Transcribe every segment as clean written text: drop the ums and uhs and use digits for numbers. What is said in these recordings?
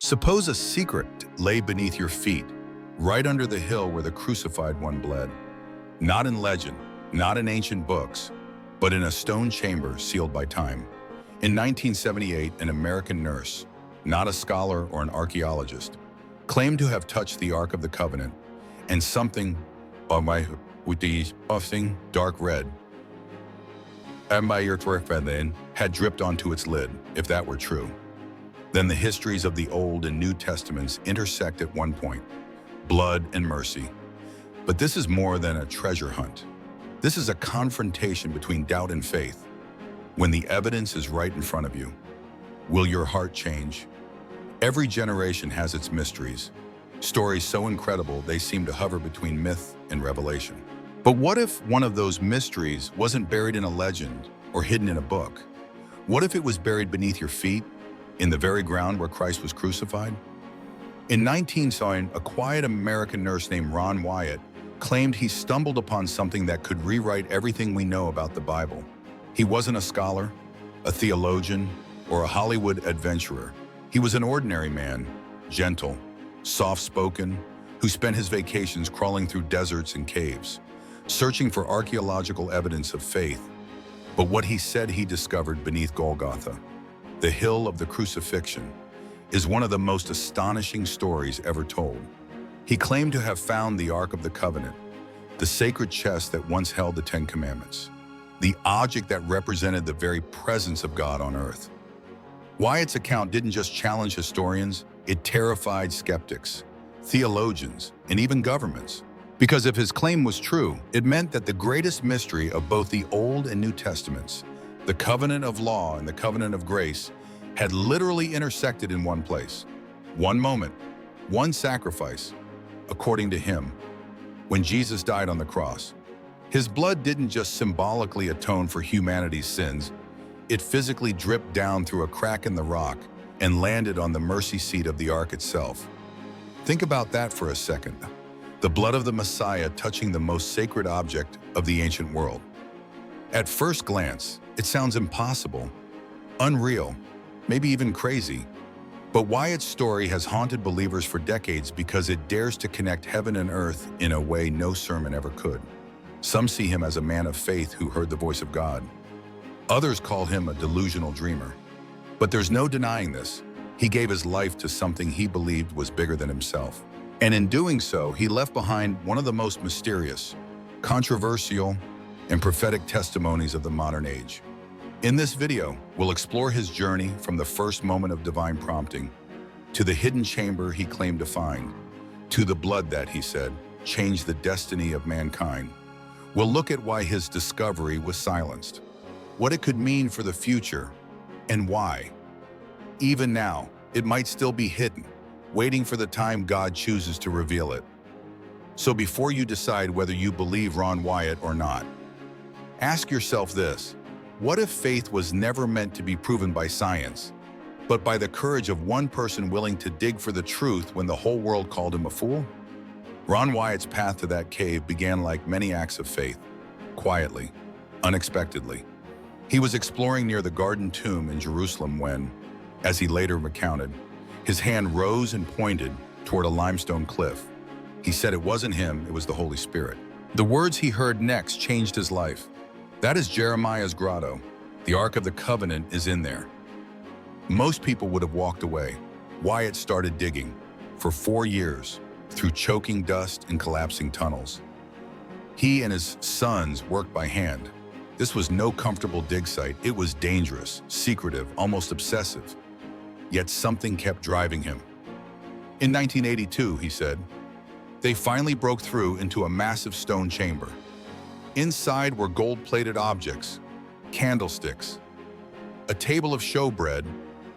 Suppose a secret lay beneath your feet, right under the hill where the crucified one bled. Not in legend, not in ancient books, but in a stone chamber sealed by time. In 1978, an American nurse, not a scholar or an archaeologist, claimed to have touched the Ark of the Covenant, and something with the thing dark red and by your had dripped onto its lid. If that were true, then the histories of the Old and New Testaments intersect at one point, blood and mercy. But this is more than a treasure hunt. This is a confrontation between doubt and faith. When the evidence is right in front of you, will your heart change? Every generation has its mysteries, stories so incredible they seem to hover between myth and revelation. But what if one of those mysteries wasn't buried in a legend or hidden in a book? What if it was buried beneath your feet, in the very ground where Christ was crucified? In 1970, a quiet American nurse named Ron Wyatt claimed he stumbled upon something that could rewrite everything we know about the Bible. He wasn't a scholar, a theologian, or a Hollywood adventurer. He was an ordinary man, gentle, soft-spoken, who spent his vacations crawling through deserts and caves, searching for archaeological evidence of faith. But what he said he discovered beneath Golgotha, the hill of the crucifixion, is one of the most astonishing stories ever told. He claimed to have found the Ark of the Covenant, the sacred chest that once held the Ten Commandments, the object that represented the very presence of God on earth. Wyatt's account didn't just challenge historians, it terrified skeptics, theologians, and even governments. Because if his claim was true, it meant that the greatest mystery of both the Old and New Testaments, the covenant of law and the covenant of grace, had literally intersected in one place. One moment, one sacrifice, according to him, when Jesus died on the cross. His blood didn't just symbolically atone for humanity's sins, it physically dripped down through a crack in the rock and landed on the mercy seat of the Ark itself. Think about that for a second. The blood of the Messiah touching the most sacred object of the ancient world. At first glance, it sounds impossible, unreal, maybe even crazy. But Wyatt's story has haunted believers for decades because it dares to connect heaven and earth in a way no sermon ever could. Some see him as a man of faith who heard the voice of God. Others call him a delusional dreamer. But there's no denying this. He gave his life to something he believed was bigger than himself. And in doing so, he left behind one of the most mysterious, controversial, and prophetic testimonies of the modern age. In this video, we'll explore his journey from the first moment of divine prompting, to the hidden chamber he claimed to find, to the blood that, he said, changed the destiny of mankind. We'll look at why his discovery was silenced, what it could mean for the future, and why, even now, it might still be hidden, waiting for the time God chooses to reveal it. So before you decide whether you believe Ron Wyatt or not, ask yourself this: what if faith was never meant to be proven by science, but by the courage of one person willing to dig for the truth when the whole world called him a fool? Ron Wyatt's path to that cave began like many acts of faith, quietly, unexpectedly. He was exploring near the Garden Tomb in Jerusalem when, as he later recounted, his hand rose and pointed toward a limestone cliff. He said it wasn't him, it was the Holy Spirit. The words he heard next changed his life. That is Jeremiah's grotto. The Ark of the Covenant is in there. Most people would have walked away. Wyatt started digging for 4 years through choking dust and collapsing tunnels. He and his sons worked by hand. This was no comfortable dig site. It was dangerous, secretive, almost obsessive. Yet something kept driving him. In 1982, he said, they finally broke through into a massive stone chamber. Inside were gold-plated objects, candlesticks, a table of showbread,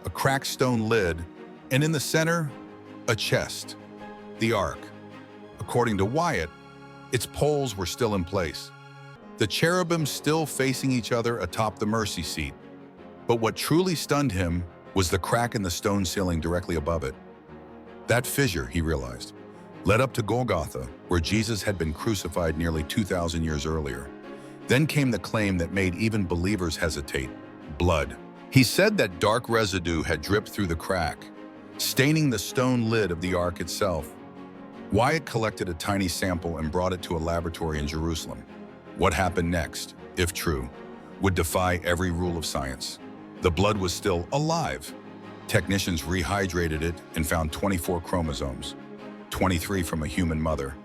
a cracked stone lid, and in the center, a chest, the Ark. According to Wyatt, its poles were still in place, the cherubim still facing each other atop the mercy seat. But what truly stunned him was the crack in the stone ceiling directly above it. That fissure, he realized, led up to Golgotha, where Jesus had been crucified nearly 2,000 years earlier. Then came the claim that made even believers hesitate: blood. He said that dark residue had dripped through the crack, staining the stone lid of the ark itself. Wyatt collected a tiny sample and brought it to a laboratory in Jerusalem. What happened next, if true, would defy every rule of science. The blood was still alive. Technicians rehydrated it and found 24 chromosomes, 23 from a human mother,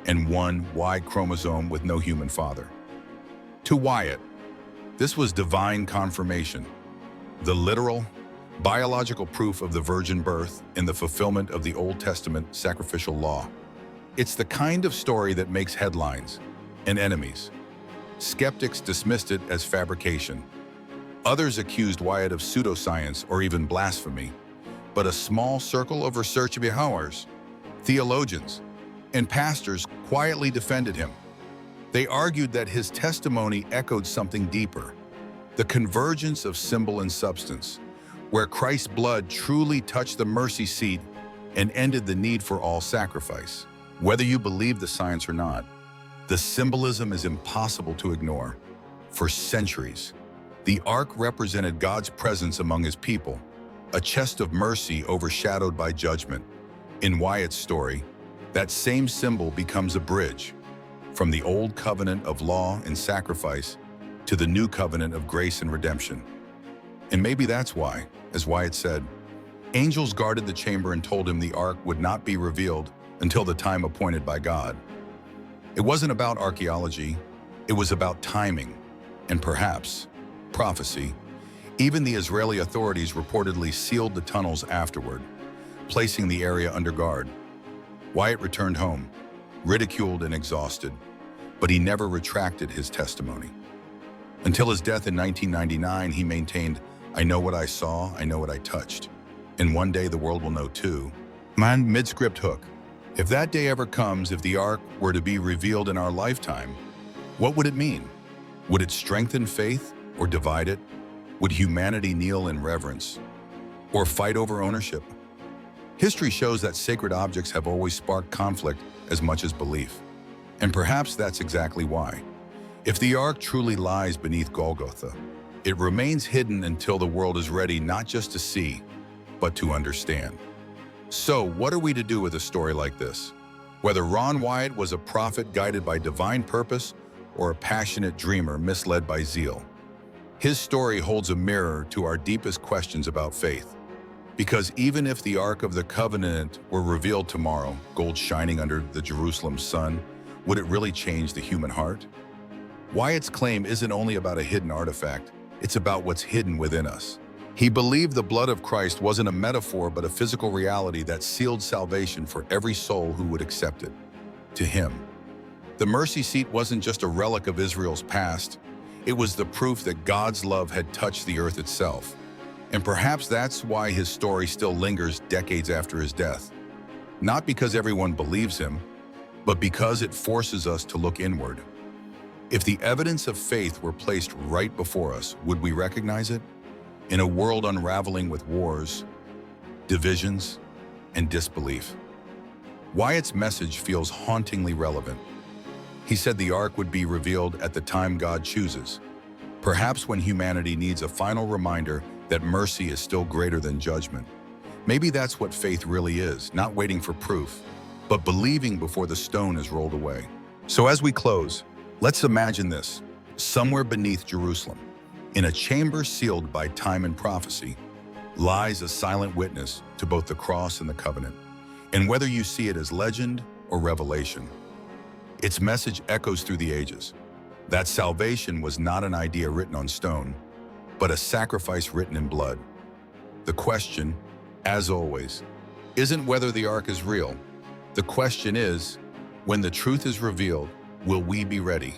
and one Y chromosome with no human father. To Wyatt, this was divine confirmation, the literal, biological proof of the virgin birth and the fulfillment of the Old Testament sacrificial law. It's the kind of story that makes headlines and enemies. Skeptics dismissed it as fabrication. Others accused Wyatt of pseudoscience or even blasphemy. But a small circle of research beholders, theologians, and pastors quietly defended him. They argued that his testimony echoed something deeper, the convergence of symbol and substance, where Christ's blood truly touched the mercy seat and ended the need for all sacrifice. Whether you believe the science or not, the symbolism is impossible to ignore. For centuries, the ark represented God's presence among his people, a chest of mercy overshadowed by judgment. In Wyatt's story, that same symbol becomes a bridge from the old covenant of law and sacrifice to the new covenant of grace and redemption. And maybe that's why, as Wyatt said, angels guarded the chamber and told him the ark would not be revealed until the time appointed by God. It wasn't about archaeology, it was about timing and perhaps prophecy. Even the Israeli authorities reportedly sealed the tunnels afterward, placing the area under guard. Wyatt returned home, ridiculed and exhausted, but he never retracted his testimony. Until his death in 1999, he maintained, "I know what I saw, I know what I touched. And one day the world will know too." Man, mid-script hook. If that day ever comes, if the ark were to be revealed in our lifetime, what would it mean? Would it strengthen faith or divide it? Would humanity kneel in reverence or fight over ownership? History shows that sacred objects have always sparked conflict as much as belief. And perhaps that's exactly why. If the ark truly lies beneath Golgotha, it remains hidden until the world is ready not just to see, but to understand. So, what are we to do with a story like this? Whether Ron Wyatt was a prophet guided by divine purpose or a passionate dreamer misled by zeal, his story holds a mirror to our deepest questions about faith. Because even if the Ark of the Covenant were revealed tomorrow, gold shining under the Jerusalem sun, would it really change the human heart? Wyatt's claim isn't only about a hidden artifact, it's about what's hidden within us. He believed the blood of Christ wasn't a metaphor but a physical reality that sealed salvation for every soul who would accept it. To him, the mercy seat wasn't just a relic of Israel's past, it was the proof that God's love had touched the earth itself. And perhaps that's why his story still lingers decades after his death. Not because everyone believes him, but because it forces us to look inward. If the evidence of faith were placed right before us, would we recognize it? In a world unraveling with wars, divisions, and disbelief, Wyatt's message feels hauntingly relevant. He said the ark would be revealed at the time God chooses, perhaps when humanity needs a final reminder that mercy is still greater than judgment. Maybe that's what faith really is, not waiting for proof, but believing before the stone is rolled away. So as we close, let's imagine this. Somewhere beneath Jerusalem, in a chamber sealed by time and prophecy, lies a silent witness to both the cross and the covenant. And whether you see it as legend or revelation, its message echoes through the ages. That salvation was not an idea written on stone, but a sacrifice written in blood. The question, as always, isn't whether the ark is real. The question is, when the truth is revealed, will we be ready?